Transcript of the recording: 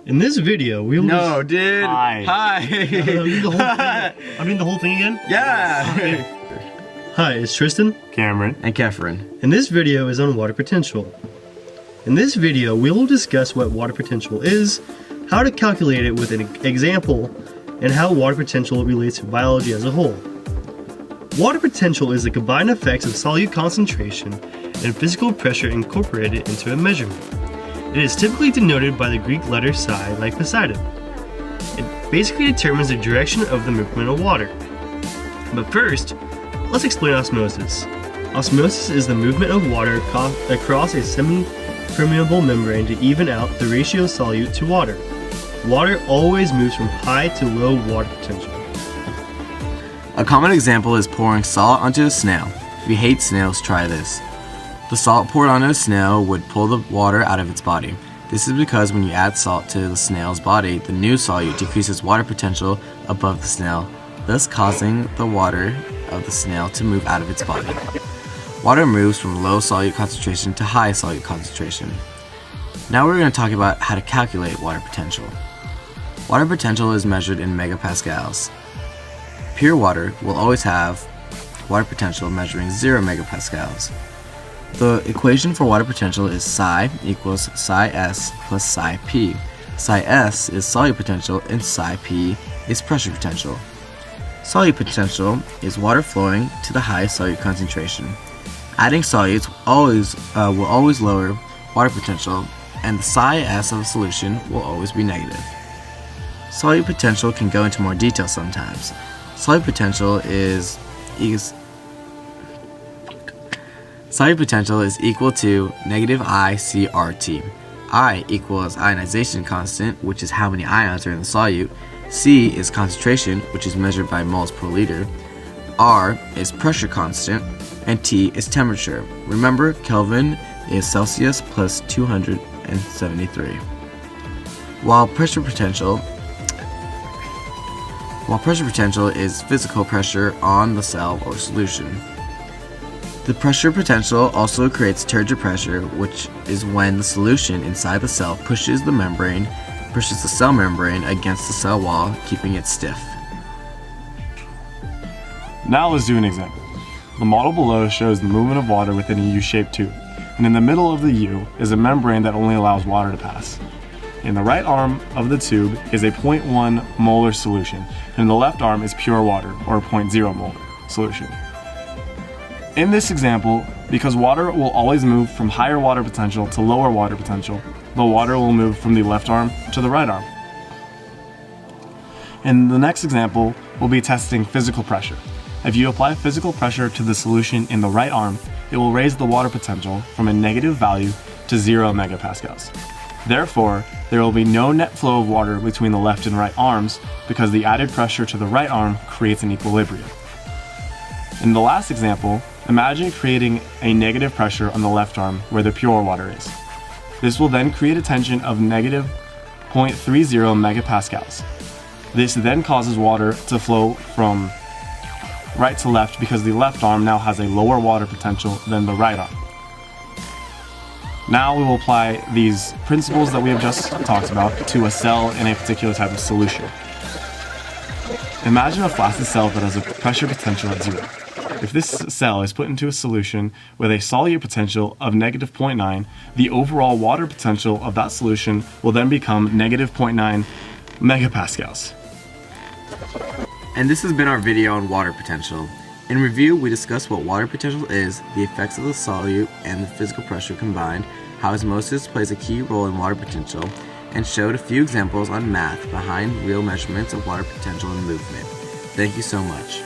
In this video, we will... No, dude. Hi. Hi. I mean the whole thing again? Yeah. Hi, it's Tristan. Cameron. And Kefren. And this video is on water potential. In this video, we will discuss what water potential is, how to calculate it with an example, and how water potential relates to biology as a whole. Water potential is the combined effects of solute concentration and physical pressure incorporated into a measurement. It is typically denoted by the Greek letter psi, like Poseidon. It basically determines the direction of the movement of water. But first, let's explain osmosis. Osmosis is the movement of water across a semi-permeable membrane to even out the ratio of solute to water. Water always moves from high to low water potential. A common example is pouring salt onto a snail. If you hate snails, try this. The salt poured onto a snail would pull the water out of its body. This is because when you add salt to the snail's body, the new solute decreases water potential above the snail, thus causing the water of the snail to move out of its body. Water moves from low solute concentration to high solute concentration. Now we're going to talk about how to calculate water potential. Water potential is measured in megapascals. Pure water will always have water potential measuring 0 megapascals. The equation for water potential is psi equals psi s plus psi p. Psi s is solute potential and psi p is pressure potential. Solute potential is water flowing to the highest solute concentration. Adding solutes will always lower water potential, and the psi s of a solution will always be negative. Solute potential can go into more detail sometimes. Solute potential is equal to negative I CRT. I equals ionization constant, which is how many ions are in the solute. C is concentration, which is measured by moles per liter. R is pressure constant, and T is temperature. Remember, Kelvin is Celsius plus 273. While pressure potential is physical pressure on the cell or solution. The pressure potential also creates turgor pressure, which is when the solution inside the cell pushes the cell membrane against the cell wall, keeping it stiff. Now let's do an example. The model below shows the movement of water within a U-shaped tube, and in the middle of the U is a membrane that only allows water to pass. In the right arm of the tube is a 0.1 molar solution, and in the left arm is pure water, or a 0.0 molar solution. In this example, because water will always move from higher water potential to lower water potential, the water will move from the left arm to the right arm. In the next example, we'll be testing physical pressure. If you apply physical pressure to the solution in the right arm, it will raise the water potential from a negative value to 0 megapascals. Therefore, there will be no net flow of water between the left and right arms because the added pressure to the right arm creates an equilibrium. In the last example, imagine creating a negative pressure on the left arm where the pure water is. This will then create a tension of negative 0.30 megapascals. This then causes water to flow from right to left because the left arm now has a lower water potential than the right arm. Now we will apply these principles that we have just talked about to a cell in a particular type of solution. Imagine a flaccid cell that has a pressure potential at 0. If this cell is put into a solution with a solute potential of negative 0.9, the overall water potential of that solution will then become negative 0.9 megapascals. And this has been our video on water potential. In review, we discussed what water potential is, the effects of the solute and the physical pressure combined, how osmosis plays a key role in water potential, and showed a few examples on math behind real measurements of water potential and movement. Thank you so much.